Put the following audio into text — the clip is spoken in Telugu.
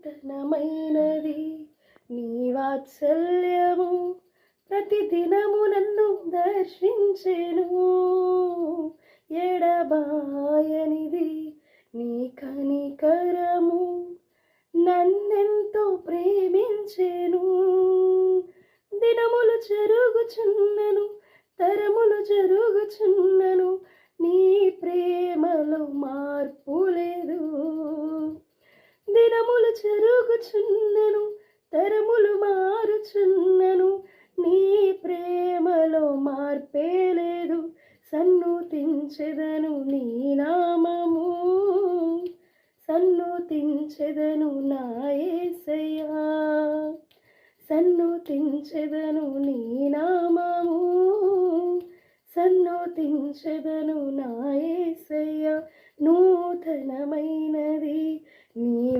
నూతనమైనది నీ వాత్సల్యము ప్రతిదినము నన్ను దర్శించెను ఎడబాయనిది నీ కనికరము నన్నెంతో ప్రేమించెను దినములు జరుగుచున్నను తరములు జరుగుచున్నను నీ ప్రేమలో మార్పు లేదు దినములు జరుగుచున్నను తరములు మారుచున్నను నీ ప్రేమలో మార్పే లేదు సన్నుతించెదను నీ నామము సన్నుతించెదను నా యేసయ్యా సన్నుతించెదను నీ నామము సన్నుతించెదను నా యేసయ్యా నూతనమైనది నీ